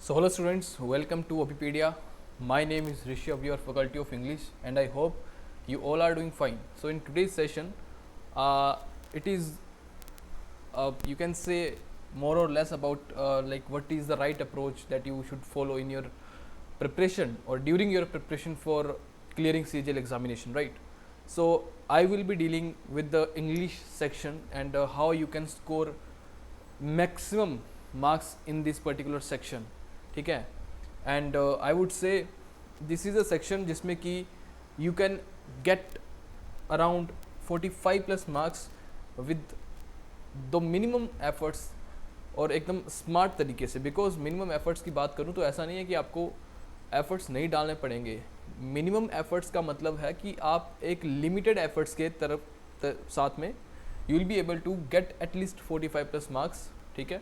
So hello students, welcome to Opipedia. My name is Rishi of your Faculty of English and I hope you all are doing fine. So in today's session, it is you can say more or less about like what is the right approach that you should follow in your preparation or during your preparation for clearing CGL examination, right? So I will be dealing with the English section and how you can score maximum marks in this particular section, ठीक है. And I would say this is a section जिसमें कि you can get around 45 plus marks with the minimum efforts और एकदम smart तरीके से. Because minimum efforts की बात करूँ तो ऐसा नहीं है कि आपको एफर्ट्स नहीं डालने पड़ेंगे. मिनिमम एफर्ट्स का मतलब है कि आप एक लिमिटेड एफर्ट्स के साथ में you will be able to get at least 45 plus marks, ठीक है.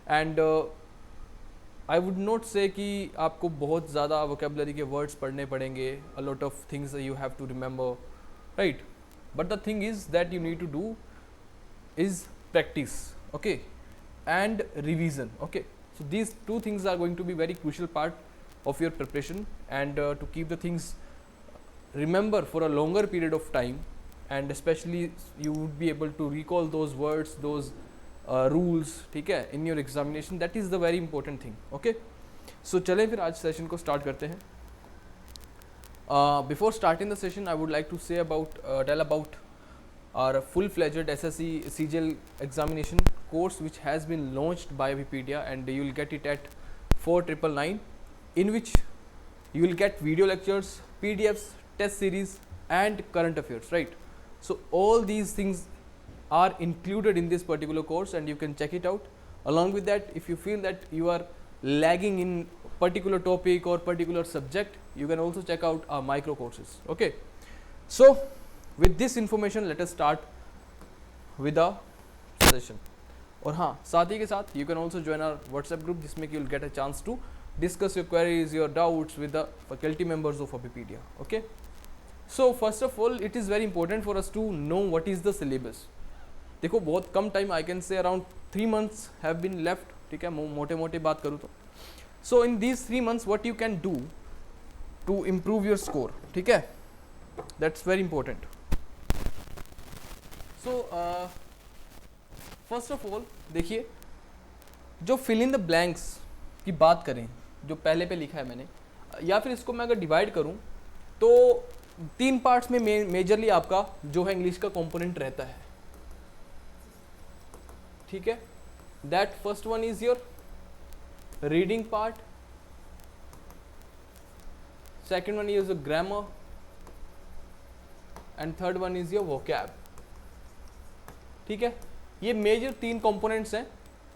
एंड आई वुड नॉट से कि आपको बहुत ज़्यादा वोकेबलरी के वर्ड्स पढ़ने पड़ेंगे, a lot of things you have to remember, right. But the thing is that you need to do is practice, okay, and revision, okay. So these two things are going to be very crucial part of your preparation and to keep the things remember for a longer period of time, and especially you would be able to recall those words, those rules, ठीक है, in your examination. That is the very important thing, okay. So चलें फिर आज session को start करते हैं. Before starting the session I would like to say about tell about our full-fledged SSC CGL examination course which has been launched by Wikipedia, and you will get it at 4999, in which you will get video lectures, PDFs, test series and current affairs, right. So all these things are included in this particular course and you can check it out. Along with that, if you feel that you are lagging in particular topic or particular subject, you can also check out our micro courses, okay. So with this information let us start with the session. और हाँ, साथ ही के साथ you can also join our WhatsApp group जिसमें कि you will get a chance to discuss your queries, your doubts with the faculty members of Wikipedia, okay. So first of all it is very important for us to know what is the syllabus. देखो बहुत कम time, I can say around 3 months have been left, ठीक है, मोटे मोटे बात करूँ तो. So in these 3 months what you can do to improve your score, ठीक है, that's very important. So first of all देखिए, जो fill in the blanks की बात करें, जो पहले पे लिखा है मैंने, या फिर इसको मैं अगर डिवाइड करूं तो 3 पार्ट्स में मेजरली आपका जो है इंग्लिश का कंपोनेंट रहता है, ठीक है. That first one is your reading part, second one is your grammar and third one is your vocab, ठीक है. ये मेजर 3 कंपोनेंट्स हैं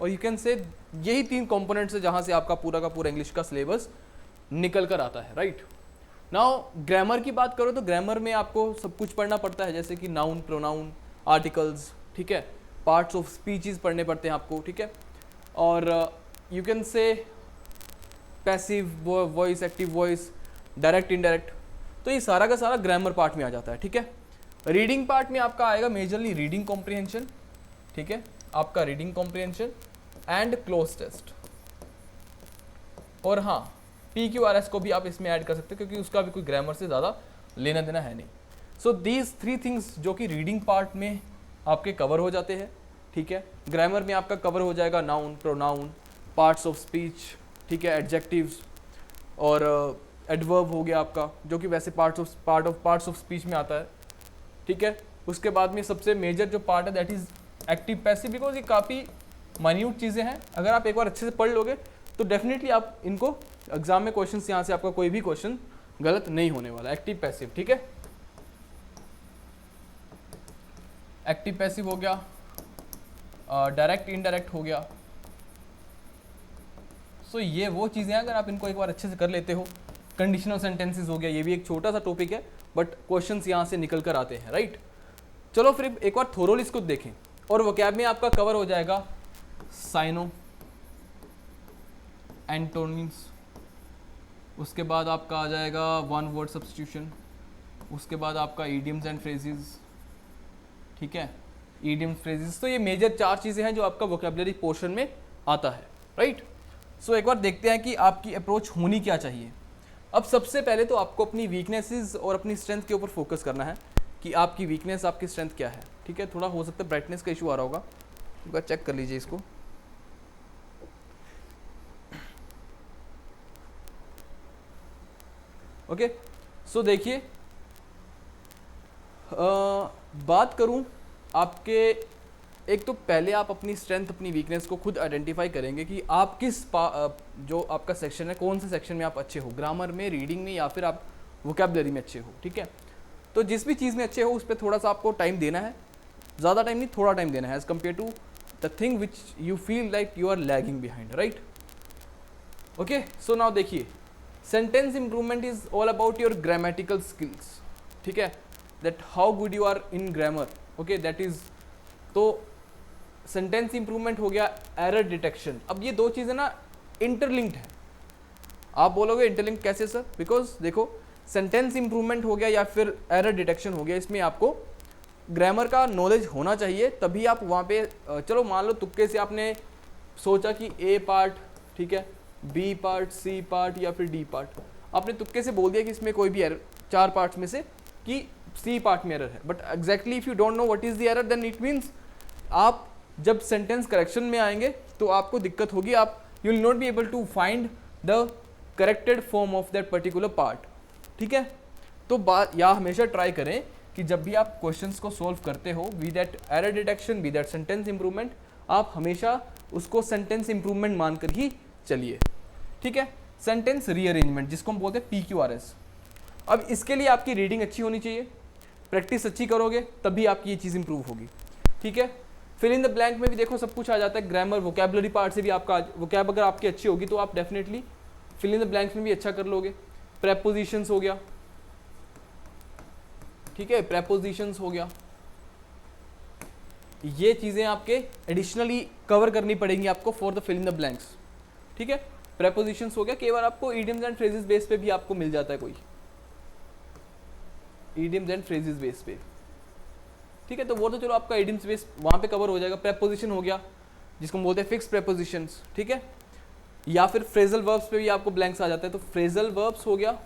और यू कैन से यही 3 कंपोनेंट्स है जहाँ से आपका पूरा का पूरा इंग्लिश का सिलेबस निकल कर आता है, राइट. नाउ ग्रामर की बात करो तो ग्रामर में आपको सब कुछ पढ़ना पड़ता है, जैसे कि नाउन, प्रोनाउन, आर्टिकल्स, ठीक है, पार्ट्स ऑफ स्पीचेस पढ़ने पड़ते हैं आपको, ठीक है. और you can say passive voice, active voice, direct, indirect, तो ये सारा का सारा ग्रामर पार्ट में आ जाता है, ठीक है. रीडिंग पार्ट में आपका आएगा मेजरली रीडिंग कॉम्प्रिहेंशन, ठीक है, आपका reading comprehension and cloze test. और हाँ, PQRS को भी आप इसमें ऐड कर सकते हो क्योंकि उसका भी कोई ग्रामर से ज़्यादा लेना देना है नहीं. सो दीज 3 थिंग्स जो कि रीडिंग पार्ट में आपके कवर हो जाते हैं, ठीक है. ग्रामर में आपका कवर हो जाएगा noun, pronoun, parts of speech, ठीक है, एडजेक्टिव्स और एडवर्ब हो गया आपका, जो कि वैसे पार्ट्स ऑफ स्पीच में आता है, ठीक है. उसके बाद में सबसे मेजर जो पार्ट है that is active passive, because ये काफ़ी माइन्यूट चीज़ें हैं. अगर आप एक बार अच्छे से पढ़ लोगे तो डेफिनेटली आप इनको एग्जाम में क्वेश्चंस, यहाँ से आपका कोई भी क्वेश्चन गलत नहीं होने वाला. एक्टिव पैसिव, ठीक है, एक्टिव पैसिव हो गया, डायरेक्ट इनडायरेक्ट हो गया. सो ये वो चीज़ें हैं, अगर आप इनको एक बार अच्छे से कर लेते हो. कंडीशनल सेंटेंसेस हो गया, ये भी एक छोटा सा टॉपिक है बट क्वेश्चंस यहाँ से निकल कर आते हैं, राइट. चलो फिर एक बार थोरोली इसको देखें. और वोकैब में आपका कवर हो जाएगा साइनो, एंटोनिम्स, उसके बाद आपका आ जाएगा वन वर्ड सब्स्टिट्यूशन, उसके बाद आपका ईडियम्स एंड फ्रेजेस, ठीक है, ईडियम्स फ्रेजेस. तो ये मेजर 4 चीज़ें हैं जो आपका वोकैबुलरी पोर्शन में आता है, राइट. सो एक बार देखते हैं कि आपकी अप्रोच होनी क्या चाहिए। अब सबसे पहले तो आपको अपनी वीकनेसेस और अपनी स्ट्रेंथ के ऊपर फोकस करना है कि आपकी वीकनेस आपकी स्ट्रेंथ क्या है। ठीक है, थोड़ा हो सकता है ब्राइटनेस का इशू आ रहा होगा, एक बार चेक कर लीजिए इसको। ओके, सो देखिए, बात करूं आपके, एक तो पहले आप अपनी स्ट्रेंथ अपनी वीकनेस को खुद आइडेंटिफाई करेंगे कि आप किस जो आपका सेक्शन है, कौन से सेक्शन में आप अच्छे हो, ग्रामर में, रीडिंग में, या फिर आप वोकैबुलरी में अच्छे हो। ठीक है, तो जिस भी चीज़ में अच्छे हो उस पर थोड़ा सा आपको टाइम देना है, ज़्यादा टाइम नहीं, थोड़ा टाइम देना है, as compare to the thing which you feel like you are lagging behind, right. Okay, so now देखिए, sentence improvement is all about your grammatical skills. ठीक है, that how good you are in grammar. Okay, that is, तो sentence improvement हो गया, error detection. अब ये दो चीज़ें ना इंटरलिंक्ड है। आप बोलोगे इंटरलिंक्ड कैसे सर? बिकॉज देखो, सेंटेंस इंप्रूवमेंट हो गया या फिर एरर डिटेक्शन हो गया, इसमें आपको ग्रामर का नॉलेज होना चाहिए, तभी आप वहाँ पे, चलो मान लो तुक्के से आपने सोचा कि ए पार्ट, ठीक है, बी पार्ट, सी पार्ट या फिर डी पार्ट, आपने तुक्के से बोल दिया कि इसमें कोई भी एरर, चार पार्ट्स में से कि सी पार्ट में एरर है, but exactly if you don't know what is the error, then it means आप जब सेंटेंस करेक्शन में आएंगे तो आपको दिक्कत होगी, आप you will not be able to find the corrected form of that particular part. ठीक है, तो बात या हमेशा ट्राई करें कि जब भी आप क्वेश्चंस को सॉल्व करते हो, be that error detection, be that sentence improvement, आप हमेशा उसको सेंटेंस इंप्रूवमेंट मानकर ही चलिए। ठीक है, सेंटेंस रीअरेंजमेंट जिसको हम बोलते हैं PQRS। अब इसके लिए आपकी रीडिंग अच्छी होनी चाहिए, प्रैक्टिस अच्छी करोगे तभी आपकी ये चीज़ इंप्रूव होगी। ठीक है, फिल इन द ब्लैंक में भी देखो सब कुछ आ जाता है, ग्रामर वोकैबुलरी पार्ट से भी आपका वोकैब अगर आपकी अच्छी होगी तो आप definitely fill in the blanks में भी अच्छा कर लोगे। प्रेपोजिशंस हो गया, ठीक है, प्रेपोजिशंस हो गया, ये चीज़ें आपके एडिशनली कवर करनी पड़ेंगी आपको for the fill in the blanks. ठीक है, प्रेपोजिशंस हो गया, केवल आपको ईडियम्स एंड फ्रेजेस बेस पे भी आपको मिल जाता है कोई ईडियम्स एंड फ्रेजेस बेस पे। ठीक है, तो वो तो चलो आपका ईडियम्स बेस वहाँ पे कवर हो जाएगा। प्रेपोजिशन हो गया जिसको हम बोलते हैं फिक्स प्रेपोजिशंस। ठीक है, या फिर फ्रेजल वर्ब्स पे भी आपको ब्लैंक्स आ जाते हैं, तो फ्रेजल वर्ब्स हो गया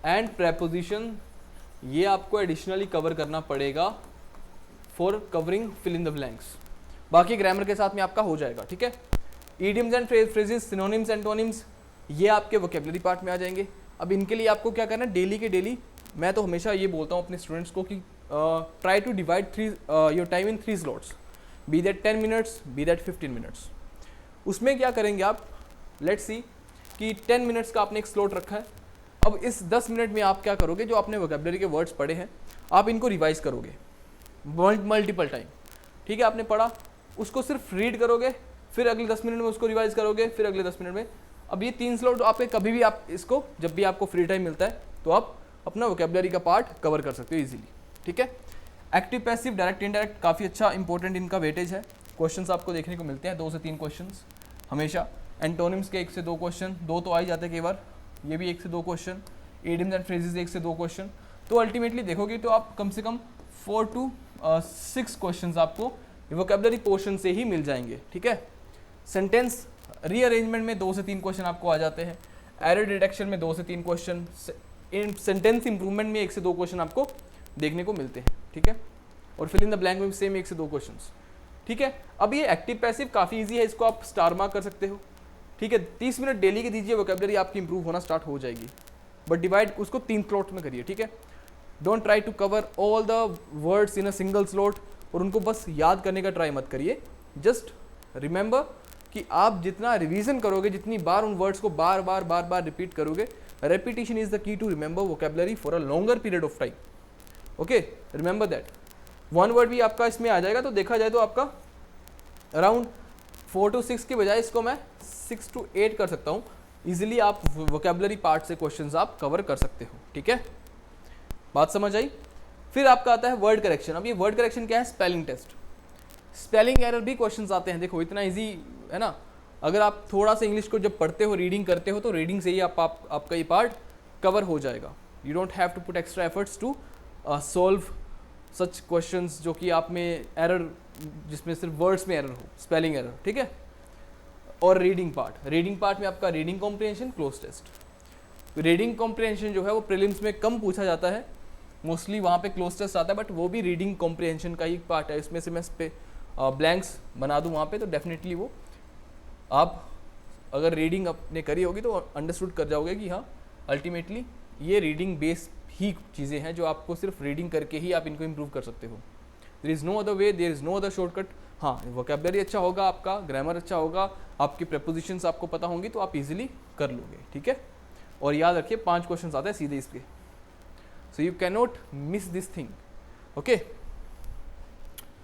एंड प्रेपोजिशन, ये आपको एडिशनली कवर करना पड़ेगा for covering fill in the blanks. बाकी ग्रामर के साथ में आपका हो जाएगा। ठीक है, idioms and phrases, synonyms, antonyms, ये आपके वोकैबुलरी पार्ट में आ जाएंगे। अब इनके लिए आपको क्या करना है, डेली के डेली, मैं तो हमेशा ये बोलता हूँ अपने स्टूडेंट्स को कि try to divide your time in 3 slots, be that 10 minutes, be that 15 minutes. उसमें क्या करेंगे आप, लेट्स सी कि 10 मिनट्स का आपने एक स्लॉट रखा है। अब इस 10 मिनट में आप क्या करोगे, जो आपने वोकैबुलरी के वर्ड्स पढ़े हैं आप इनको रिवाइज करोगे मल्टीपल टाइम। ठीक है, आपने पढ़ा उसको सिर्फ रीड करोगे, फिर अगले 10 मिनट में उसको रिवाइज करोगे, फिर अगले 10 मिनट में। अब ये 3 स्लॉट आपके, कभी भी आप इसको, जब भी आपको फ्री टाइम मिलता है तो आप अपना वोकैबुलरी का पार्ट कवर कर सकते हो इजीली। ठीक है, एक्टिव पैसिव डायरेक्ट इनडायरेक्ट काफ़ी अच्छा इंपॉर्टेंट इनका वेटेज है। क्वेश्चंस आपको देखने को मिलते हैं 2 से 3 क्वेश्चंस हमेशा। एंटोनिम्स के 1 से 2 क्वेश्चन, 2 तो आ ही जाते हैं कई बार, ये भी 1 से 2 क्वेश्चन। इडियम्स एंड फ्रेजेस 1 से 2 क्वेश्चन। तो अल्टीमेटली देखोगे तो आप कम से कम 4 to 6 क्वेश्चन आपको वोकैबुलरी पोर्शन से ही मिल जाएंगे। ठीक है, सेंटेंस रीअरेंजमेंट में 2 से 3 क्वेश्चन आपको आ जाते हैं, एरर डिटेक्शन में 2 से 3 क्वेश्चन, इन सेंटेंस इंप्रूवमेंट में 1 से 2 क्वेश्चन आपको देखने को मिलते हैं। ठीक है, और फिल इन द ब्लैंक में सेम 1 से 2 क्वेश्चन। ठीक है, अब ये एक्टिव पैसिव काफ़ी ईजी है, इसको आप स्टार मार्क कर सकते हो। ठीक है, 30 मिनट डेली के दीजिए, वोकैबुलरी आपकी इंप्रूव होना स्टार्ट हो जाएगी, बट डिवाइड उसको 3 स्लॉट में करिए। ठीक है, don't try to cover all the words in a single slot, और उनको बस याद करने का ट्राई मत करिए। जस्ट रिमेंबर कि आप जितना रिवीजन करोगे, जितनी बार उन वर्ड्स को बार बार रिपीट करोगे, repetition is the key to remember vocabulary for a longer period of time. Okay, remember that. 1 word भी आपका इसमें आ जाएगा, तो देखा जाए तो आपका अराउंड 4 to 6 की बजाय इसको मैं 6 to 8 कर सकता हूँ। इजीली आप वोकैबुलरी पार्ट से क्वेश्चंस आप कवर कर सकते हो। ठीक है, बात समझ आई। फिर आपका आता है वर्ड करेक्शन। अब ये वर्ड करेक्शन क्या है, स्पेलिंग टेस्ट, स्पेलिंग एरर भी क्वेश्चंस आते हैं। देखो इतना इजी है ना, अगर आप थोड़ा सा इंग्लिश को जब पढ़ते हो, रीडिंग करते हो, तो रीडिंग से ही आपका ये पार्ट कवर हो जाएगा। You don't have to put extra efforts to solve such questions जो कि आप में एरर जिसमें सिर्फ वर्ड्स में एरर हो, स्पेलिंग एरर, ठीक है। और रीडिंग पार्ट में आपका reading comprehension, cloze test. Reading comprehension जो है वो प्रीलिम्स में कम पूछा जाता है, मोस्टली वहाँ पे क्लोज टेस्ट आता है, बट वो भी रीडिंग कॉम्प्रिहेंशन का ही पार्ट है। इसमें से मैं इस पे ब्लैंक्स बना दूँ वहाँ पे, तो डेफिनेटली वो आप अगर रीडिंग आपने करी होगी तो अंडरस्टूड कर जाओगे कि हाँ अल्टीमेटली ये रीडिंग बेस ही चीज़ें हैं जो आपको सिर्फ रीडिंग करके ही आप इनको इम्प्रूव कर सकते हो। There is no other way, there is no other shortcut. हाँ, वोकैबुलरी अच्छा होगा आपका, ग्रामर अच्छा होगा, आपकी प्रेपोजिशंस आपको पता होंगी तो आप इजीली कर लोगे, ठीक है। और याद रखिए 5 क्वेश्चन आते हैं सीधे इसके, so you can not miss this thing, okay.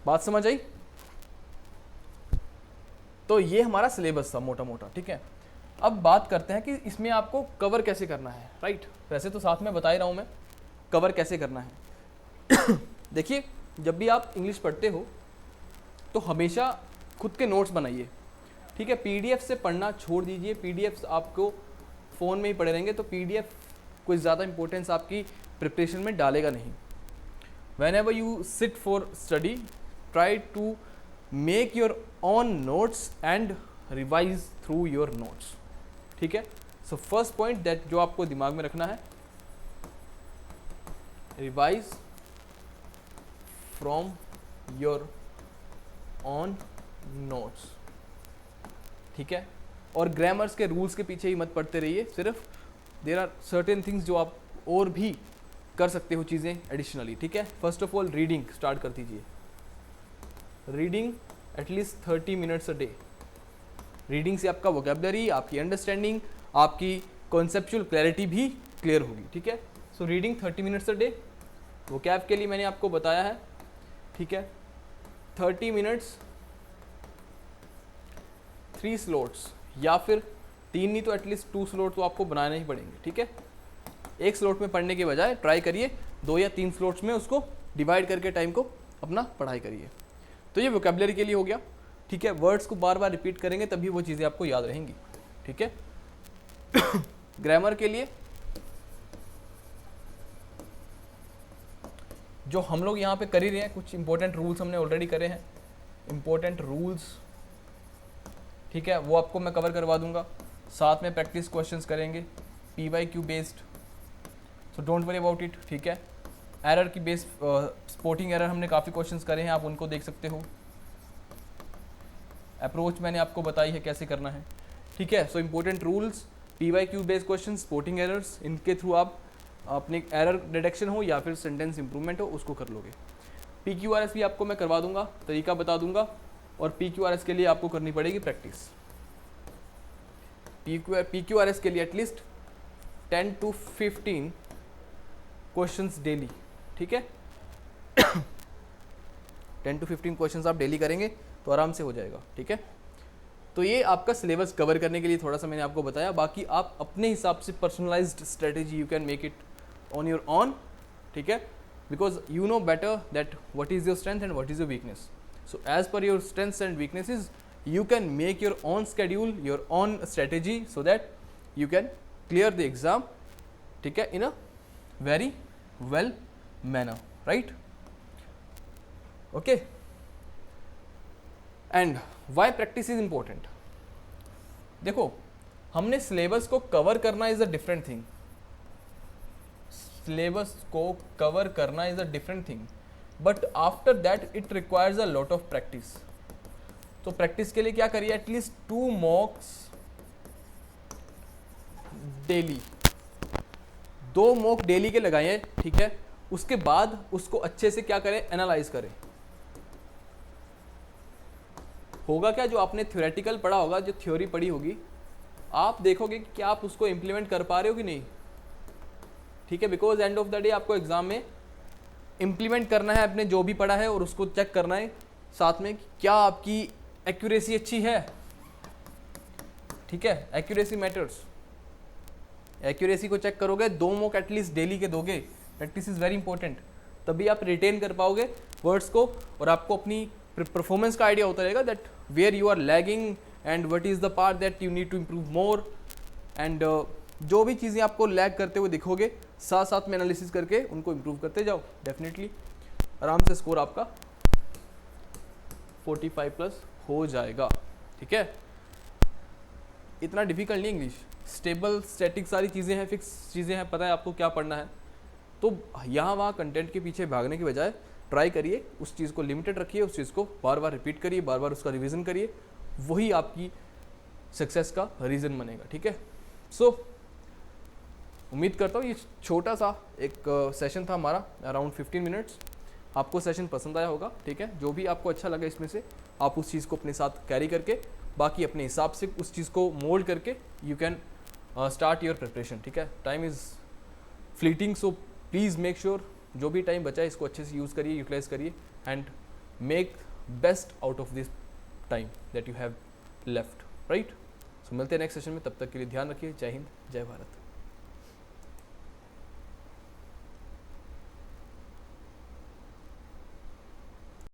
बात समझ आई? तो ये हमारा सिलेबस था मोटा मोटा, ठीक है। अब बात करते हैं कि इसमें आपको कवर कैसे करना है, राइट। वैसे तो साथ में बता ही रहा हूँ मैं कवर कैसे करना है। देखिए, जब भी आप इंग्लिश पढ़ते हो तो हमेशा खुद के नोट्स बनाइए, ठीक है। पीडीएफ से पढ़ना छोड़ दीजिए, पीडीएफ आपको फ़ोन में ही पढ़े रहेंगे तो पीडीएफ कोई ज़्यादा इंपॉर्टेंस आपकी प्रिपरेशन में डालेगा नहीं। whenever you sit for study, try to make your own notes and revise through your notes, ठीक है। सो फर्स्ट पॉइंट दैट जो आपको दिमाग में रखना है, revise from your on notes, ठीक है। और ग्रामर्स के रूल्स के पीछे ही मत पढ़ते रहिए, सिर्फ देयर आर सर्टेन थिंग्स जो आप और भी कर सकते हो चीज़ें एडिशनली, ठीक है। First of all reading start कर दीजिए, reading at least 30 minutes a day. Reading से आपका वोकैबुलरी, आपकी अंडरस्टैंडिंग, आपकी कॉन्सेप्चुअल क्लैरिटी भी क्लियर होगी, ठीक है। So reading 30 minutes a day. Vocab के लिए मैंने आपको बताया है, ठीक है, 30 मिनट्स 3 स्लॉट्स, या फिर 3 नहीं तो एटलीस्ट 2 स्लॉट तो आपको बनाने ही पड़ेंगे, ठीक है। एक स्लॉट में पढ़ने के बजाय ट्राई करिए 2 या 3 स्लॉट्स में उसको डिवाइड करके टाइम को अपना पढ़ाई करिए। तो ये वोकैबुलरी के लिए हो गया, ठीक है। वर्ड्स को बार बार रिपीट करेंगे तभी वो चीज़ें आपको याद रहेंगी, ठीक है। ग्रामर के लिए जो हम लोग यहाँ पे कर ही रहे हैं, कुछ इंपॉर्टेंट रूल्स हमने ऑलरेडी करे हैं, इंपॉर्टेंट रूल्स, ठीक है, वो आपको मैं कवर करवा दूंगा। साथ में प्रैक्टिस क्वेश्चंस करेंगे PYQ based, so don't worry about it, ठीक है। एरर की बेस्ड स्पॉटिंग एरर हमने काफ़ी क्वेश्चंस करे हैं, आप उनको देख सकते हो। अप्रोच मैंने आपको बताई है कैसे करना है, ठीक है। So important rules, PYQ based question, spotting errors, इनके थ्रू आप अपने एरर डिटेक्शन हो या फिर सेंटेंस इंप्रूवमेंट हो उसको कर लोगे। PQRS भी आपको मैं करवा दूंगा, तरीका बता दूंगा, और PQRS के लिए आपको करनी पड़ेगी प्रैक्टिस। PQRS के लिए एटलीस्ट 10 to 15 क्वेश्चंस डेली, ठीक है। 10 to 15 क्वेश्चंस आप डेली करेंगे तो आराम से हो जाएगा, ठीक है। तो ये आपका सिलेबस कवर करने के लिए थोड़ा सा मैंने आपको बताया, बाकी आप अपने हिसाब से personalised strategy you can make it on your on, ठीक है, because you know better that what is your strength and what is your weakness. So as per your strengths and weaknesses, you can make your own schedule, your own strategy, so that you can clear the exam, ठीक है, in a very well manner, right? Okay. And why practice is important? देखो, हमने syllabus को cover करना is a different thing, syllabus को cover करना is a different thing, but after that it requires a lot of practice. तो practice के लिए क्या करिए, एटलीस्ट 2 मॉक्स डेली, 2 मॉक डेली के लगाइए, ठीक है। उसके बाद उसको अच्छे से क्या करें, एनालाइज करें। होगा क्या, जो आपने थ्योरेटिकल पढ़ा होगा, जो थ्योरी पढ़ी होगी, आप देखोगे कि क्या आप उसको इम्प्लीमेंट कर पा रहे हो कि नहीं, ठीक है। Because end of the day आपको एग्जाम में इम्प्लीमेंट करना है अपने जो भी पढ़ा है, और उसको चेक करना है साथ में कि क्या आपकी एक्यूरेसी अच्छी है, ठीक है। एक्यूरेसी मैटर्स, एक्यूरेसी को चेक करोगे, 2 मॉक एटलीस्ट डेली के दोगे, प्रैक्टिस इज वेरी इंपॉर्टेंट, तभी आप रिटेन कर पाओगे वर्ड्स को, और आपको अपनी परफॉर्मेंस का आइडिया होता रहेगा that where you are lagging and what is the part that you need to improve more, and जो भी चीज़ें आपको लैग करते हुए दिखोगे, साथ साथ में एनालिसिस करके उनको इम्प्रूव करते जाओ, डेफिनेटली आराम से स्कोर आपका 45 प्लस हो जाएगा, ठीक है। इतना डिफिकल्ट नहीं इंग्लिश, स्टेबल स्टैटिक सारी चीज़ें हैं, फिक्स चीज़ें हैं, पता है आपको क्या पढ़ना है। तो यहाँ वहाँ कंटेंट के पीछे भागने की बजाय ट्राई करिए, उस चीज़ को लिमिटेड रखिए, उस चीज़ को बार बार रिपीट करिए, बार बार उसका रिवीजन करिए, वही आपकी सक्सेस का रीज़न बनेगा, ठीक है। सो उम्मीद करता हूँ ये छोटा सा एक सेशन था हमारा, अराउंड 15 मिनट्स, आपको सेशन पसंद आया होगा, ठीक है। जो भी आपको अच्छा लगा इसमें से आप उस चीज़ को अपने साथ कैरी करके बाकी अपने हिसाब से उस चीज़ को मोल्ड करके you can start your preparation, ठीक है। Time is fleeting, so please make sure जो भी टाइम बचा है इसको अच्छे से यूज़ करिए, यूटिलाइज करिए and make best out of this time that you have left, right. So मिलते हैं नेक्स्ट सेशन में, तब तक के लिए ध्यान रखिए। जय हिंद, जय भारत।